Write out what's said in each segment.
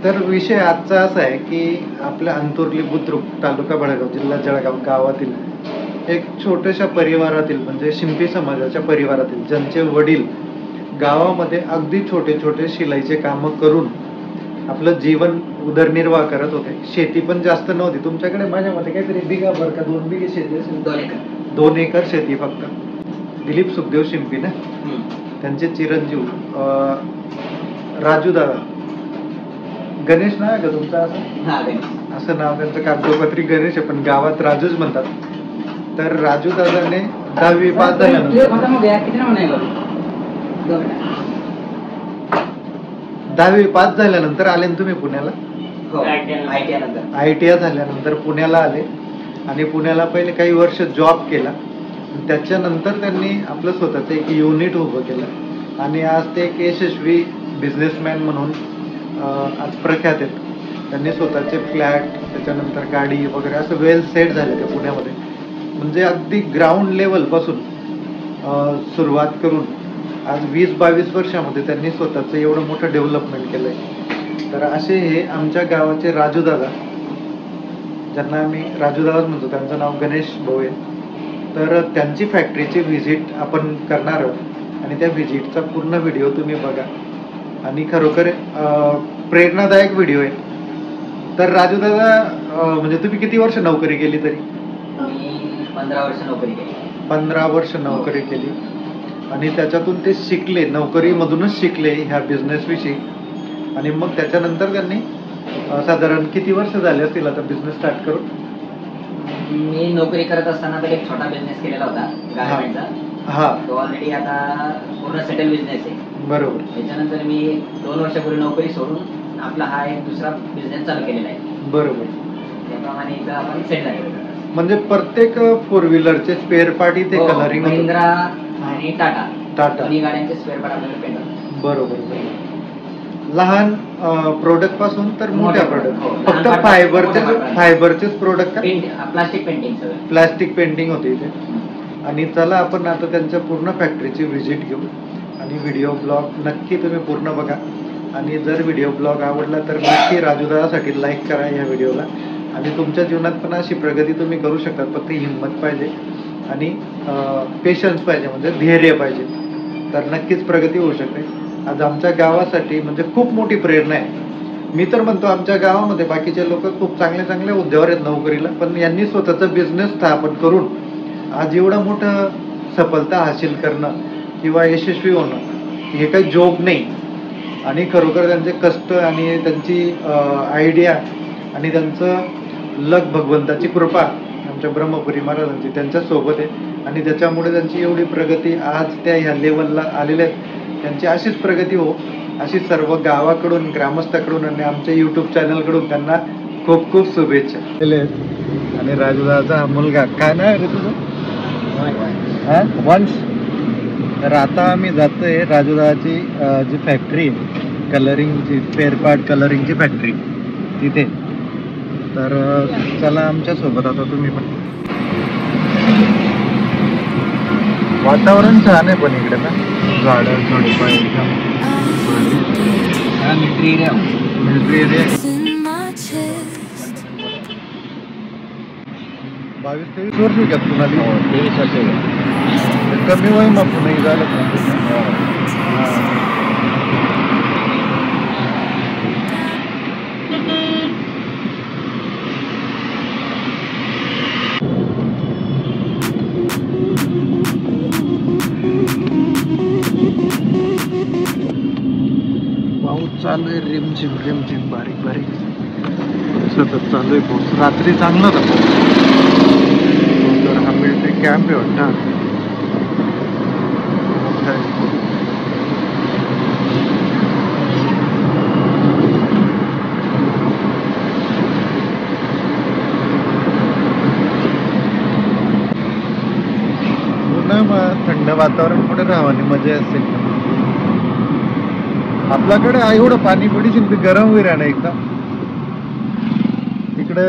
तर विषय आजचा असा आहे की आपल्या अंतुर्ली बुद्रुक तालुका बडगाव जिल्हा जळगाव गावातील एक छोट्याशा परिवारातील म्हणजे शिंपी समाजाच्या परिवारातील ज्यांचे वडील गावामध्ये अगदी छोटे छोटे शिलाईचे कामं करून आपलं जीवन उदरनिर्वाह करत होते. शेती पण जास्त नव्हती तुमच्याकडे, माझ्या मते काहीतरी बिघा भर का 2 बिघे शेती असेल. 2 एकर शेती फक्त. दिलीप सुखदेव शिंपी ना, त्यांचे चिरंजीव राजू दादा. गणेश नाव आहे का तुमचं असं? असं नाव त्यांचं कागदोपत्री गणेश आहे, पण गावात राजूच म्हणतात. तर राजू दादाने 10वी पास झाल्यानंतर 10वी पास झाल्यानंतर आले ना तुम्ही पुण्याला? ITI झाल्यानंतर पुण्याला आले आणि पुण्याला पहिले काही वर्ष जॉब केला. त्याच्यानंतर त्यांनी आपलं स्वतःचं एक युनिट उभं केलं आणि आज ते एक यशस्वी बिझनेसमॅन म्हणून आज प्रख्यात आहेत. त्यांनी स्वतःचे फ्लॅट, त्याच्यानंतर गाडी वगैरे असं वेल सेट झाले ते पुण्यामध्ये. म्हणजे अगदी ग्राउंड लेवलपासून सुरुवात करून आज 20-22 वर्षामध्ये त्यांनी स्वतःचं एवढं मोठं डेव्हलपमेंट केलंय. तर असे हे आमच्या गावाचे राजूदादा, ज्यांना आम्ही राजूदादाच म्हणतो, त्यांचं नाव गणेश भाऊ आहे. तर त्यांची फॅक्टरीची व्हिजिट आपण करणार आहोत आणि त्या व्हिजिटचा पूर्ण व्हिडिओ तुम्ही बघा आणि खरोखर प्रेरणादायक व्हिडिओ आहे. तर राजूदादा, म्हणजे तुम्ही किती वर्ष नोकरी केली तरी? 15 वर्ष नोकरी केली. 15 वर्ष नोकरी केली आणि त्याच्यातून ते शिकले, नोकरीमधूनच शिकले ह्या बिझनेस विषयी. आणि मग त्याच्यानंतर त्यांनी साधारण किती वर्ष झाले असतील आता बिझनेस स्टार्ट करून? मी नोकरी करत असताना तर एक छोटा बिझनेस केलेला होता गारमेंटचा. तो ऑलरेडी आता पूर्ण सेटल बिझनेस आहे. बरोबर. त्याच्यानंतर मी 2 वर्षापूर्वी नोकरी सोडून आपला हा एक दुसरा बिझनेस चालू केलेला आहे. बरोबर. त्याप्रमाणे इथं आपण सेट झालेलो. म्हणजे प्रत्येक 4 व्हीलरचे स्पेअर पार्ट इथे कलरिंग, महिंद्रा आणि टाटा दोन्ही गाड्यांचे स्पेअर पार्ट आपल्याला पेंट. बरोबर. लहान प्रोडक्ट पासून तर मोठ्या प्रोडक्ट, फक्त फायबरचेच प्रोडक्ट का? Plastic painting. प्लास्टिक पेंटिंग होते इथे. आणि चला आपण आता त्यांच्या पूर्ण फॅक्टरीची व्हिजिट घेऊ आणि व्हिडिओ ब्लॉग नक्की तुम्ही पूर्ण बघा. आणि जर व्हिडिओ ब्लॉग आवडला तर नक्की राजूदादासाठी लाईक करा या व्हिडिओला. आणि तुमच्या जीवनात पण अशी प्रगती तुम्ही करू शकता, फक्त हिंमत पाहिजे आणि पेशन्स पाहिजे, म्हणजे धैर्य पाहिजे, तर नक्कीच प्रगती होऊ शकते. आज आमच्या गावासाठी म्हणजे खूप मोठी प्रेरणा आहे. मी तर म्हणतो आमच्या गावामध्ये बाकीचे लोक खूप चांगल्या चांगल्या हुद्द्यावर आहेत नोकरीला, पण यांनी स्वतःचा बिझनेस स्थापन करून आज एवढं मोठं सफलता हासिल करणं किंवा यशस्वी होणं हे काही जोक नाही. आणि खरोखर त्यांचे कष्ट आणि त्यांची आयडिया आणि त्यांचं लक, भगवंताची कृपा, आमच्या ब्रह्मपुरी महाराजांची त्यांच्यासोबत आहे. आणि त्याच्यामुळे त्यांची एवढी प्रगती आज त्या ह्या लेवलला आलेल्या आहेत. त्यांची अशीच प्रगती हो, अशी सर्व गावाकडून, ग्रामस्थाकडून आणि आमच्या यूट्यूब चॅनलकडून त्यांना खूप खूप शुभेच्छा. आणि राजूदादाचा हा मुलगा, काय नाव रे तुझं? वंश. तर आता आम्ही जातोय राजूदादाची जी फॅक्टरी आहे कलरिंगची, स्पेअर पार्ट कलरिंगची फॅक्टरी तिथे. तर चला आमच्या सोबत आता तुम्ही पण. वातावरण छान आहे पण इकडे ना, झाडं झुडपं एकदम. Military area. 22-23 वर्ष घ्या तुम्हाला? 23 वर्ष. कमी वय मग पुन्हा झालं. पाऊस चालू आहे, रिमझिम रिमझिम, बारीक बारीक सतत चालू आहे पाऊस. रात्री चांगला होता पाऊस. तर हा मिलिटरी कॅम्प आहे वाटतं. थंड वातावरण कुठे राहावं, मजा असेल. आपल्याकडे एवढं पाणी पडीशील ते गरम होईल ना एकदम. इकडे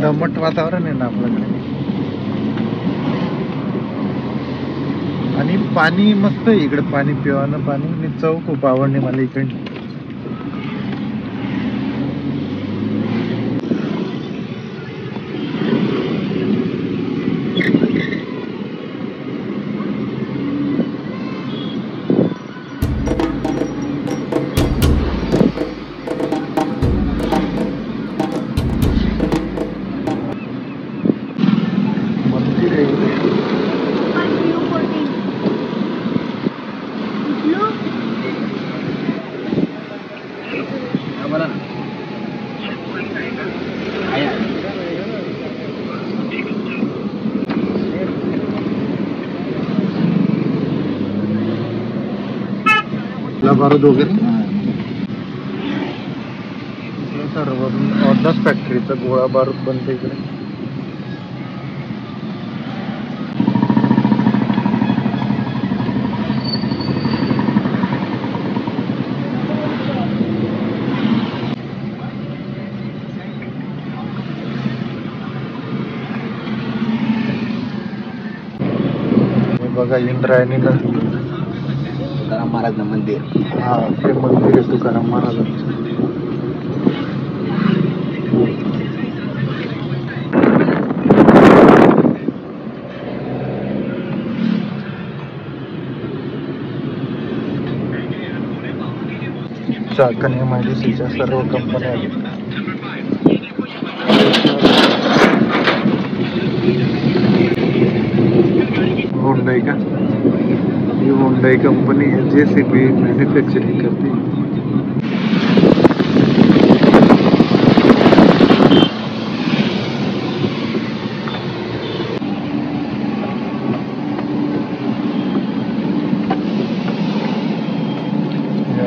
दमट वातावरण आहे ना आपल्याकडे. आणि पाणी मस्त आहे इकडे, पाणी पिवानं पाणी. चव खूप आवडली मला इकडे. बोला ना. आहे. बारूद वगैरे सर्व ऑर्डर्स फॅक्टरीचा गोळा बारूद बनते इकडे. बघा इंद्रायणीला तुकाराम महाराज मंदिर. हा ते मंदिर आहे तुकाराम महाराजांचं. चाकण MIDCच्या सर्व कंपन्या आहेत. होंडाई का, ही होंडाई कंपनी JCB मॅन्युफॅक्चरिंग करते.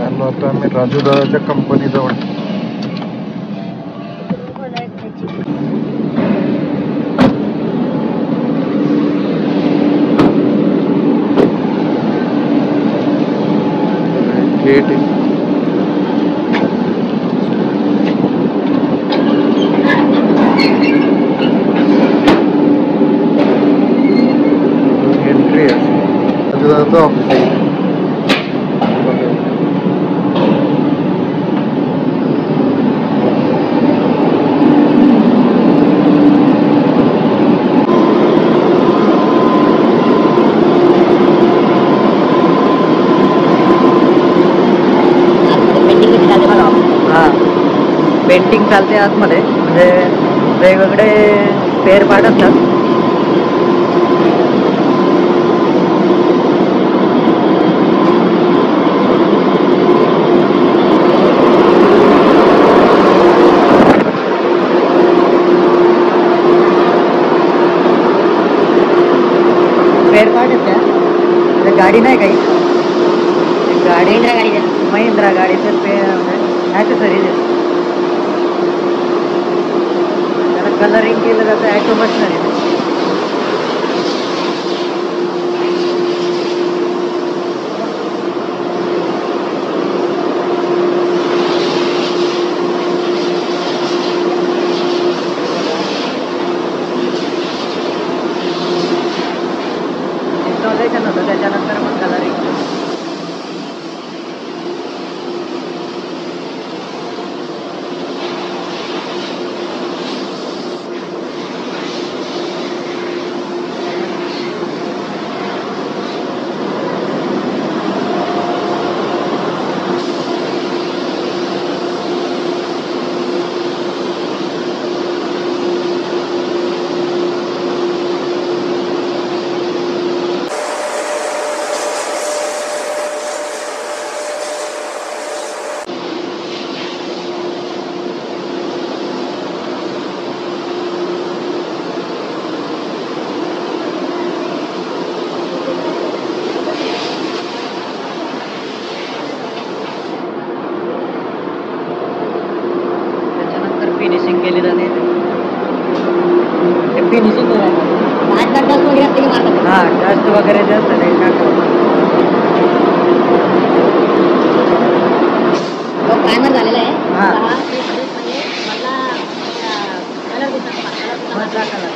आलो आता आम्ही राजूदादाच्या कंपनीजवळ. गेट आहे. एंट्री आहे. राजूदादाचं ऑफिस आहे. पेंटिंग चालते आतमध्ये, म्हणजे वेगवेगळे स्पेअर पार्ट असतात. स्पेअर पार्ट आहेत त्या. गाडी नाही काही, गाडी महिंद्रा गाडीचे ॲक्सेसरीज आहेत. कलरिंग केलं जातं ॲटो मशिनरी. इन्स्टॉलेशन होतं, त्याच्यानंतर मग कलरिंग. फिनिशिंग केली जाते. फिनिशिंग हां, डस्ट वगैरे जास्त नाही प्रायमर झालेला आहे. हां, मला कलर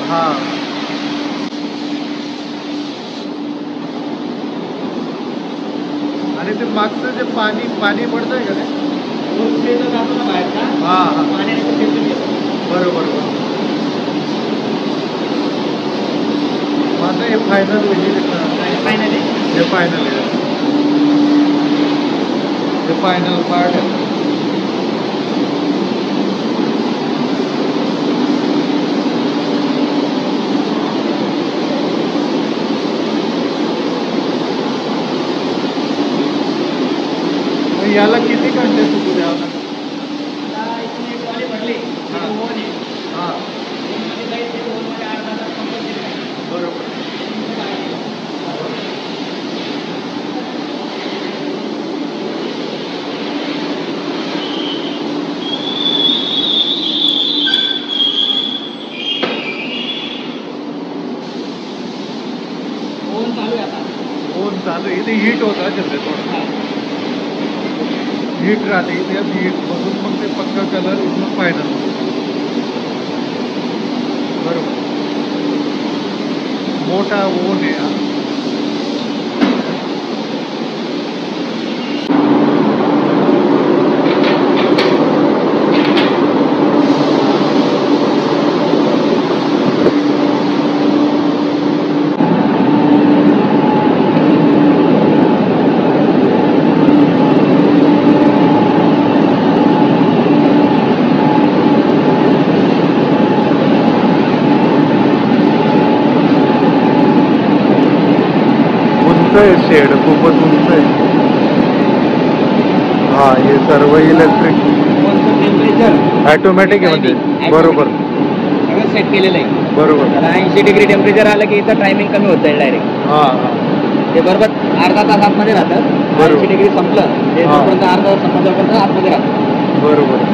हा आणि ते मागचं जे पाणी पडतंय का ते हा हा बरोबर माझं हे फायनल हे फायनल पार्ट आहे. याला किती घंटे सुरू द्यावं लागेल? बरोबर ओन चालू आहे. इथे हीट होत असेल ते थोडं हीट राहते इथे हीट मधून मग ते पक्का कलर मग फायनल बरोबर. मोठा ओन आहे हा. शेड खूपच उंच आहे. हा हे सर्व इलेक्ट्रिक ऑटोमॅटिक आहे म्हणजे बरोबर सगळं सेट केलेलं आहे बरोबर. 80 डिग्री टेम्परेचर आलं की इथं टायमिंग कमी होत जाईल डायरेक्ट. हा ते बरोबर अर्धा तास आतमध्ये राहतं. 80 डिग्री संपलं ते जोपर्यंत अर्धा तास संपलं तोपर्यंत आतमध्ये राहतं बरोबर.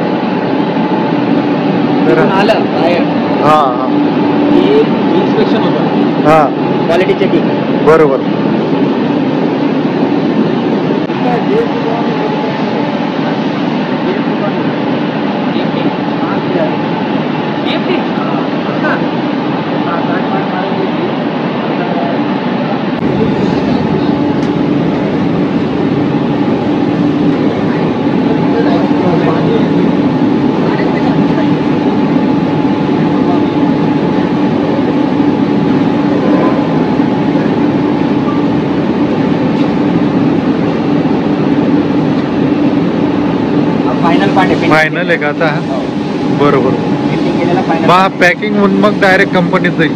आलं बाहेर हा इन्स्पेक्शन होतं हा क्वालिटी चेकिंग बरोबर. फायनल आहे का आता? बरोबर. बा पॅकिंग होऊन मग डायरेक्ट कंपनीत जाईल.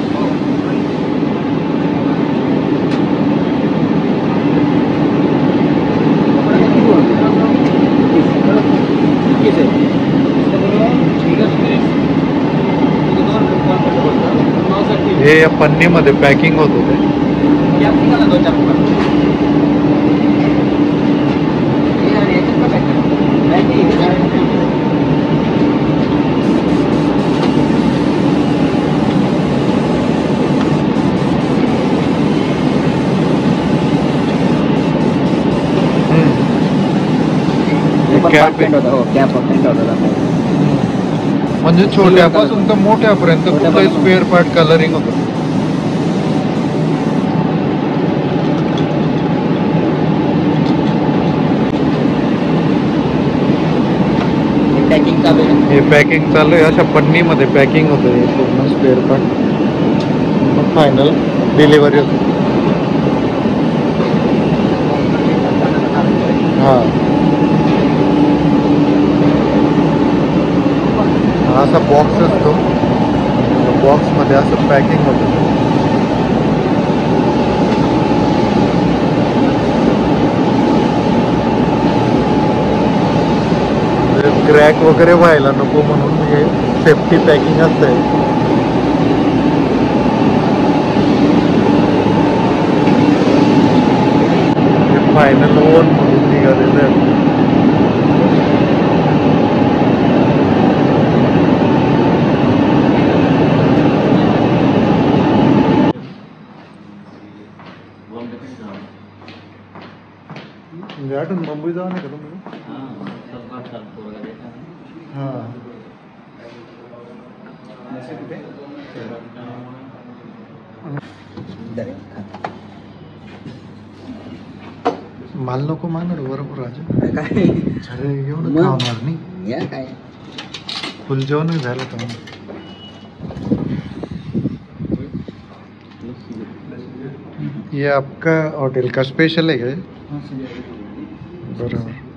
हे पन्नीमध्ये पॅकिंग होत होते. म्हणजे छोट्यापासून तर मोठ्यापर्यंत कुठलाही स्पेअर पार्ट कलरिंग होतं. हे पॅकिंग चालू आहे. अशा पन्नीमध्ये पॅकिंग होतं हे पूर्ण स्पेअर पार्ट. मग फायनल डिलिव्हरी होते. हां असा बॉक्स असतो. बॉक्समध्ये असं पॅकिंग होतं. क्रॅक वगैरे व्हायला नको म्हणून हे सेफ्टी पॅकिंग असतंय. फायनल ओन म्हणून निघालेलं आहे. म्हणजे आठवून मुंबई जाऊ नाही का तुम्ही हां माल नको मागणार बरोबर राजू काय अरे एवढं खावणार नाही या काय फुल जेवण झालं तर ये आपका होटल का स्पेशल है क्या बराबर